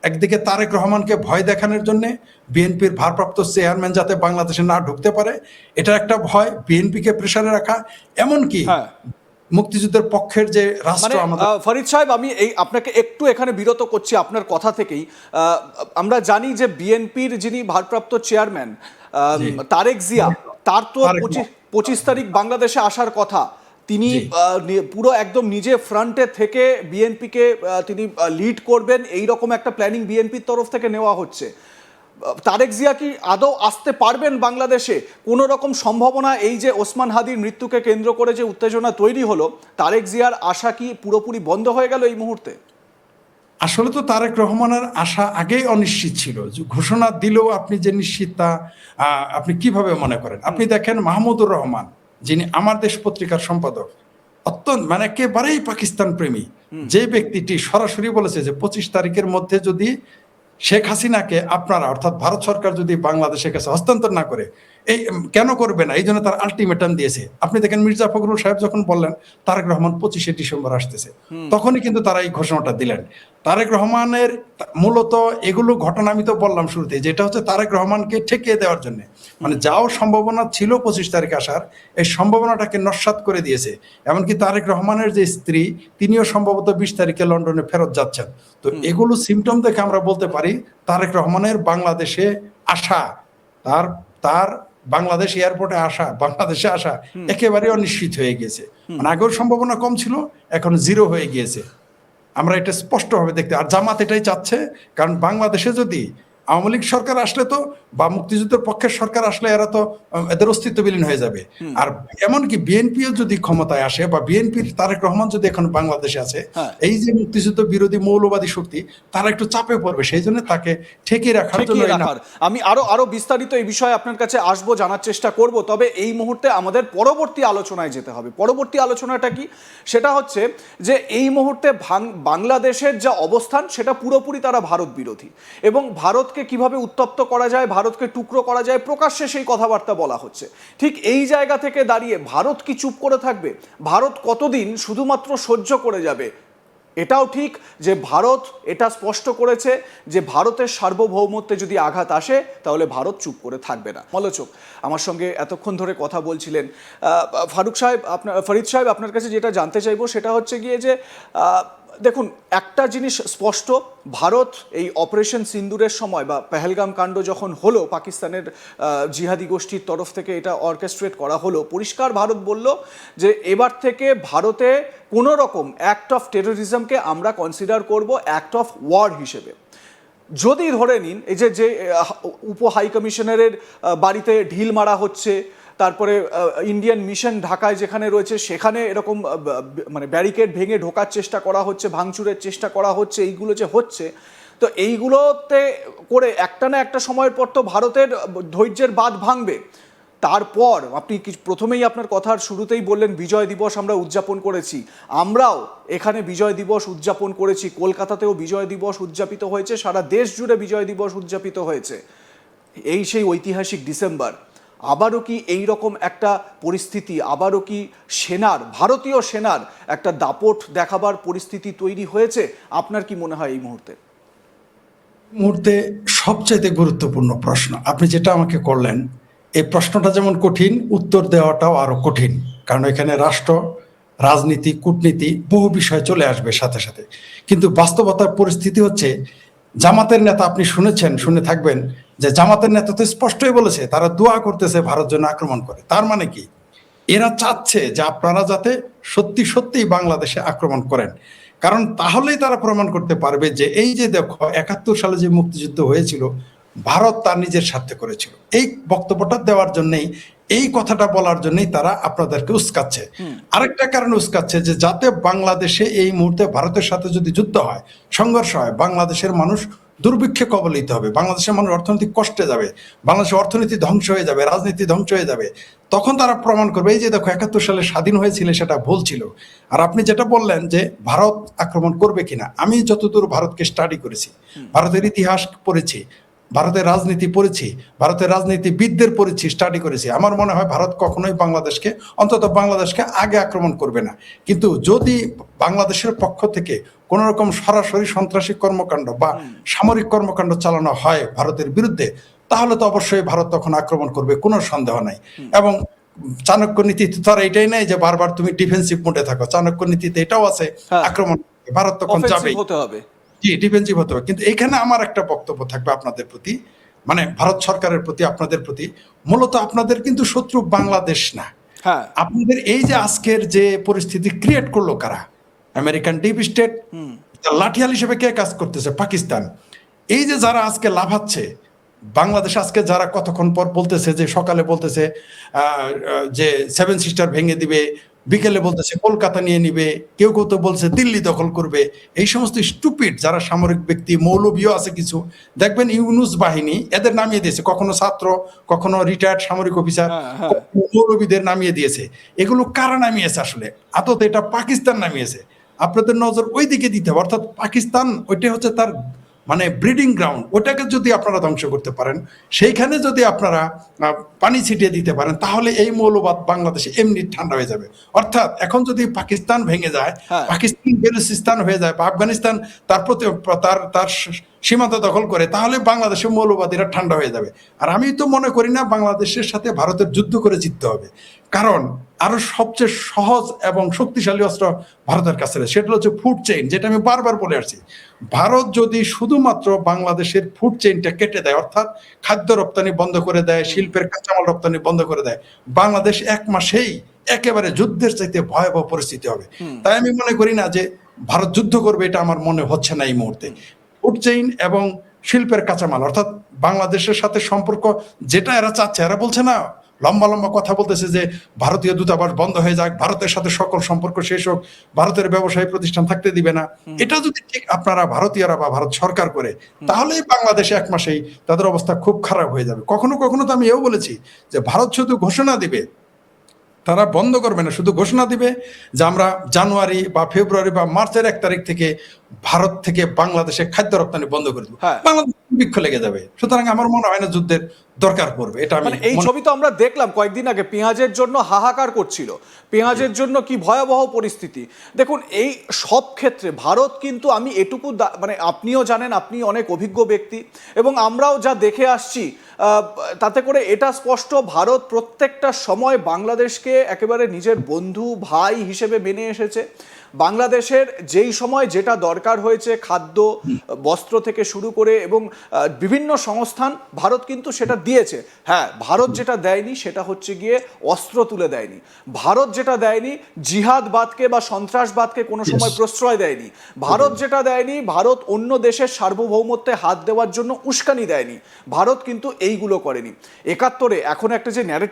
একদিকে তারেক রহমানকে ভয় দেখানোর জন্য বিএনপির ভারপ্রাপ্ত চেয়ারম্যান যাতে বাংলাদেশে না ঢুকতে পারে, এটা একটা ভয়, বিএনপিকে প্রেসারে রাখা, এমনকি হ্যাঁ, মুক্তিযুদ্ধের পক্ষের যে রাষ্ট্র মানে আমাদের। ফরিদ সাহেব, আমি আপনাকে একটু এখানে বিরত করছি আপনার কথা থেকেই। আমরা জানি যে বিএনপির যিনি ভারপ্রাপ্ত চেয়ারম্যান তারেক জিয়া, তার তো 25 তারিখ বাংলাদেশে আসার কথা। তিনি পুরো একদম নিজে ফ্রন্টে থেকে বিএনপিকে তিনি লিড করবেন, এই রকম একটা প্ল্যানিং বিএনপির তরফ থেকে নেওয়া হচ্ছে। তারেক জিয়া কি আদৌ আসতে পারবেন বাংলাদেশে? কোনো রকম সম্ভাবনা, এই যে ওসমান হাদির মৃত্যুকে কেন্দ্র করে যে উত্তেজনা তৈরি হলো, তারেক জিয়ার আশা কি পুরোপুরি বন্ধ হয়ে গেল এই মুহূর্তে? আসলে তো তারেক রহমানের আশা আগেই অনিশ্চিত ছিল, ঘোষণা দিলেও আপনি যে নিশ্চিত তা আপনি কিভাবে মনে করেন? আপনি দেখেন মাহমুদুর রহমান, যিনি আমার দেশ পত্রিকার সম্পাদক, অত্যন্ত মানে একেবারেই পাকিস্তান প্রেমী, যে ব্যক্তিটি সরাসরি বলেছে যে 25 তারিখের মধ্যে যদি শেখ হাসিনাকে আপনারা অর্থাৎ ভারত সরকার যদি বাংলাদেশের কাছে হস্তান্তর না করে, এই কেন করবে না, এই জন্য তার আলটিমেটাম দিয়েছে। আপনি দেখেন মির্জা ফখরুল সাহেব যখন বললেন তারেক রহমান 25শে ডিসেম্বর আসতেছে, তখনই কিন্তু তারা এই ঘোষণাটা দিলেন। তারেক রহমানের মূলত এগুলো ঘটনা আমি তো বললাম শুরুতে, যেটা হচ্ছে তারেক রহমানকে ঠেকিয়ে দেওয়ার জন্য, মানে যাও সম্ভাবনা ছিল 25 তারিখ আসার, এই সম্ভাবনাটাকে নস্যাৎ করে দিয়েছে। এমনকি তারেক রহমানের যে স্ত্রী, তিনিও সম্ভবত 20 তারিখে লন্ডনে ফেরত যাচ্ছেন। তো এগুলো সিমটম দেখে আমরা বলতে পারি তারেক রহমানের বাংলাদেশে আসা, তার তার বাংলাদেশ এয়ারপোর্টে আসা, বাংলাদেশে আসা একেবারে অনিশ্চিত হয়ে গিয়েছে। মানে আগের সম্ভাবনা কম ছিল, এখন জিরো হয়ে গিয়েছে। আমরা এটা স্পষ্টভাবে দেখতে, আর জামাত এটাই চাচ্ছে। কারণ বাংলাদেশে যদি আওয়ামী লীগ সরকার আসলে তো, বা মুক্তিযুদ্ধের পক্ষের সরকার আসলে এরা তো এদের অস্তিত্ব বিলীন হয়ে যাবে। আর এমনকি বিএনপিও যদি ক্ষমতায় আসে, বা বিএনপির তারেক রহমান যদি এখন বাংলাদেশে আছে, এই যে মুক্তিযুদ্ধ বিরোধী মৌলবাদী শক্তি, তারা একটু চাপে পড়বে, সেই জন্য তাকে ঠেকিয়ে রাখার জন্য। আমি আরো বিস্তারিত এই বিষয়ে আপনার কাছে আসবো, জানার চেষ্টা করব। তবে এই মুহূর্তে আমাদের পরবর্তী আলোচনায় যেতে হবে। পরবর্তী আলোচনাটা কি? সেটা হচ্ছে যে এই মুহূর্তে বাংলাদেশের যা অবস্থান, সেটা পুরোপুরি তারা ভারত বিরোধী, এবং ভারতকে কিভাবে উত্তপ্ত করা যায়, ভারতকে টুকরো করা যায়, প্রকাশ্যে সেই কথাবার্তা বলা হচ্ছে। ঠিক এই জায়গা থেকে দাঁড়িয়ে ভারত কি চুপ করে থাকবে? ভারত কতদিন শুধুমাত্র সহ্য করে যাবে? এটাও ঠিক যে ভারত এটা স্পষ্ট করেছে যে ভারতের সার্বভৌমত্বে যদি আঘাত আসে, তাহলে ভারত চুপ করে থাকবে না। আলোচক আমার সঙ্গে এতক্ষণ ধরে কথা বলছিলেন ফরিদ সাহেব, আপনার কাছে যেটা জানতে চাইবো সেটা হচ্ছে গিয়ে যে দেখুন, একটা জিনিস স্পষ্ট, ভারত এই অপারেশন সিন্দুরের সময় বা পেহেলগাম কাণ্ড যখন হলো, পাকিস্তানের জিহাদি গোষ্ঠীর তরফ থেকে এটা অর্কেস্ট্রেট করা হলো, পরিষ্কার ভারত বলল যে এবার থেকে ভারতে কোনো রকম অ্যাক্ট অফ টেরোরিজমকে আমরা কনসিডার করব অ্যাক্ট অফ ওয়ার হিসেবে। যদি ধরে নিন এই যে উপ হাই কমিশনারের বাড়িতে ঢিল মারা হচ্ছে, তারপরে ইন্ডিয়ান মিশন ঢাকায় যেখানে রয়েছে সেখানে এরকম মানে ব্যারিকেড ভেঙে ঢোকার চেষ্টা করা হচ্ছে, ভাঙচুরের চেষ্টা করা হচ্ছে, এইগুলো যে হচ্ছে, তো এইগুলোতে করে একটা না একটা সময়ের পর তো ভারতের ধৈর্যের বাঁধ ভাঙবে। তারপর আপনি প্রথমেই আপনার কথার শুরুতেই বললেন বিজয় দিবস আমরা উদযাপন করেছি, আমরাও এখানে বিজয় দিবস উদযাপন করেছি, কলকাতাতেও বিজয় দিবস উদযাপিত হয়েছে, সারা দেশ জুড়ে বিজয় দিবস উদযাপিত হয়েছে। এই সেই ঐতিহাসিক ডিসেম্বর, আবারও কি এই রকম একটা পরিস্থিতি, আবারও কি ভারতীয় সেনার একটা দাপট দেখাবার পরিস্থিতি তৈরি হয়েছে? আপনার কি মনে হয় এই মুহূর্তে সবচাইতে গুরুত্বপূর্ণ প্রশ্ন আপনি যেটা আমাকে করলেন, এই প্রশ্নটা যেমন কঠিন, উত্তর দেওয়াটাও আরো কঠিন। কারণ এখানে রাষ্ট্র, রাজনীতি, কূটনীতি বহু বিষয় চলে আসবে সাথে সাথে। কিন্তু বাস্তবতার পরিস্থিতি হচ্ছে, জামাতের নেতা আপনি শুনে থাকবেন যে জামাতের নেতা তো স্পষ্টই বলেছে তারা দোয়া করতেছে ভারত যেন আক্রমণ করে। তার মানে কি? এরা চাচ্ছে যে আপনারা যাতে সত্যি সত্যিই বাংলাদেশে আক্রমণ করেন, কারণ তাহলেই তারা প্রমাণ করতে পারবে যে এই যে দেখো 71 সালে যে মুক্তিযুদ্ধ হয়েছিল, ভারত তার নিজের স্বার্থে করেছিল। এই বক্তব্যটা দেওয়ার জন্যই, এই কথাটা বলার জন্যই তারা আপনাদেরকে উস্কাচ্ছে। আরেকটা কারণ উস্কাচ্ছে যে যাতে বাংলাদেশে এই মুহূর্তে ভারতের সাথে যদি যুদ্ধ হয়, সংঘর্ষ হয়, বাংলাদেশের মানুষ দুর্ভিক্ষে কবলিত হবে, বাংলাদেশের মানুষ অর্থনৈতিক কষ্টে যাবে, বাংলাদেশের অর্থনীতি ধ্বংস হয়ে যাবে, রাজনীতি ধ্বংস হয়ে যাবে। তখন তারা প্রমাণ করবে এই যে দেখো 71 সালে স্বাধীন হয়েছিল সেটা ভুল ছিল। আর আপনি যেটা বললেন যে ভারত আক্রমণ করবে কিনা, আমি যতদূর ভারতকে স্টাডি করেছি, ভারতের ইতিহাস পড়েছি, ভারতের রাজনীতি পড়েছি, ভারতের রাজনীতিবিদদের পড়েছি, স্টাডি করেছি, আমার মনে হয় ভারত কখনোই বাংলাদেশকে আগে আক্রমণ করবে না। কিন্তু যদি বাংলাদেশের পক্ষ থেকে কোন রকম সরাসরি সন্ত্রাসী কর্মকাণ্ড বা সামরিক কর্মকাণ্ড চালানো হয় ভারতের বিরুদ্ধে, তাহলে তো অবশ্যই ভারত তখন আক্রমণ করবে, কোনো সন্দেহ নাই। এবং চাণক্য নীতিতে তো আর এটাই নাই যে বারবার তুমি ডিফেন্সিভ মোডে থাকো, চাণক্য নীতিতে এটাও আছে হ্যাঁ। আক্রমণ করবে। ভারত তখন অফেন্সিভ যাবেই, হতে হবে। জি ডিফেন্সিভ হতে হবে। কিন্তু এখানে আমার একটা বক্তব্য থাকবে আপনাদের প্রতি, মানে ভারত সরকারের প্রতি, আপনাদের প্রতি। মূলত আপনাদের কিন্তু শত্রু বাংলাদেশ না। হ্যাঁ। আপনাদের এই যে আজকের যে পরিস্থিতি ক্রিয়েট করলো কারা? আমেরিকান ডিপ স্টেট, লাঠিয়াল হিসেবে কে কাজ করতেছে? পাকিস্তান। এই যে যারা আজকে লাভাচ্ছে, বাংলাদেশ আজকে যারা কতক্ষণ পর বলতেছে যে সকালে বলতেছে যে সেভেন সিস্টার ভেঙে দিবে, বিকেলে বলতেছে কলকাতা নিয়ে নিবে, কেউ কেউ তো বলছে দিল্লি দখল করবে। এই সমস্ত স্টুপিড যারা সামরিক ব্যক্তি, মৌলবীও আছে কিছু, দেখবেন ইউনুস বাহিনী এদের নামিয়ে দিয়েছে, কখনো ছাত্র, কখনো রিটায়ার্ড সামরিক অফিসার, হ্যাঁ, হ্যাঁ। কখনো মৌলবীদের নামিয়ে দিয়েছে। এগুলো কারা নামিয়েছে আসলে? আদতে এটা পাকিস্তান নামিয়েছে। আপনাদের নজর ওই দিকে দিতে হবে, অর্থাৎ পাকিস্তান ওইটা হচ্ছে তার মানে ব্রিডিং গ্রাউন্ড। ওটাকে যদি আপনারা ধ্বংস করতে পারেন, সেইখানে যদি আপনারা পানি ছিটিয়ে দিতে পারেন, তাহলে এই মৌলবাদ বাংলাদেশে এমনি ঠান্ডা হয়ে যাবে। অর্থাৎ এখন যদি পাকিস্তান ভেঙে যায়, হ্যাঁ। পাকিস্তান বেলুচিস্তান হয়ে যায়, বা আফগানিস্তান তার প্রতি তার সীমান্ত দখল করে, তাহলে বাংলাদেশের মৌলবাদীরা ঠান্ডা হয়ে যাবে। আর আমি তো মনে করি না বাংলাদেশের সাথে ভারতের যুদ্ধ করে জিততে হবে, কারণ আরো সবচেয়ে সহজ এবং শক্তিশালী অস্ত্র ভারতের কাছে রয়েছে, সেটা হচ্ছে ফুড চেইন, যেটা আমি বারবার বলে আসছি। ভারত যদি শুধুমাত্র বাংলাদেশের ফুড চেইনটা কেটে দেয়, অর্থাৎ খাদ্য রপ্তানি বন্ধ করে দেয়, শিল্পের কাঁচামাল রপ্তানি বন্ধ করে দেয়, বাংলাদেশ এক মাসেই একেবারে যুদ্ধের চাইতে ভয়াবহ পরিস্থিতি হবে। তাই আমি মনে করি না যে ভারত যুদ্ধ করবে, এটা আমার মনে হচ্ছে না এই মুহূর্তে। ফুড চেইন এবং শিল্পের কাঁচামাল, অর্থাৎ বাংলাদেশের সাথে সম্পর্ক যেটা এরা চাচ্ছে, এরা বলছে না, লম্বা লম্বা কথা বলতেছে যে ভারতীয় দূতাবাস বন্ধ হয়ে যাক, ভারতের সাথে সকল সম্পর্ক শেষ হোক, ভারতের ব্যবসায়ী প্রতিষ্ঠান থাকতে দিবে না। এটা যদি ঠিক আপনারা ভারতীয়রা বা ভারত সরকার করে, তাহলেই বাংলাদেশে এক মাসেই তাদের অবস্থা খুব খারাপ হয়ে যাবে। কখনো কখনো তো আমি এও বলেছি যে ভারত শুধু ঘোষণা দিবে, তারা বন্ধ করবে না, শুধু ঘোষণা দিবে যে আমরা জানুয়ারি বা ফেব্রুয়ারি বা মার্চের 1 তারিখ থেকে ভারত থেকে বাংলাদেশে খাদ্য রপ্তানি বন্ধ করে দেবো, হ্যাঁ। বাংলাদেশ বৃক্ষ লেগে যাবে। সুতরাং আমার মনে হয় না যুদ্ধের দরকার পড়বে। এটা আমি মানে এই ছবি তো আমরা দেখলাম কয়েকদিন আগে, পেঁয়াজের জন্য হাহাকার করছিল, পেঁয়াজের জন্য কি ভয়াবহ পরিস্থিতি। দেখুন এই সব ক্ষেত্রে ভারত কিন্তু, আমি এটুকু মানে আপনিও জানেন, আপনি অনেক অভিজ্ঞ ব্যক্তি, এবং আমরাও যা দেখে আসছি তাতে করে এটা স্পষ্ট, ভারত প্রত্যেকটা সময় বাংলাদেশকে একেবারে নিজের বন্ধু ভাই হিসেবে মেনে এসেছে। বাংলাদেশের যেই সময় যেটা দরকার হয়েছে, খাদ্য বস্ত্র থেকে শুরু করে এবং বিভিন্ন সংস্থান, ভারত কিন্তু সেটা দিয়েছে। হ্যাঁ, ভারত যেটা দেয়নি সেটা হচ্ছে গিয়ে অস্ত্র তুলে দেয়নি। ভারত যেটা দেয়নি জিহাদবাদকে বা সন্ত্রাসবাদকে কোনো সময় প্রশ্রয় দেয়নি। ভারত যেটা দেয়নি, ভারত অন্য দেশের সার্বভৌমত্বে হাত দেওয়ার জন্য উস্কানি দেয়নি। ভারত কিন্তু এইগুলো করেনি। 71-এ এখন একটা যে ন্যারেটিভ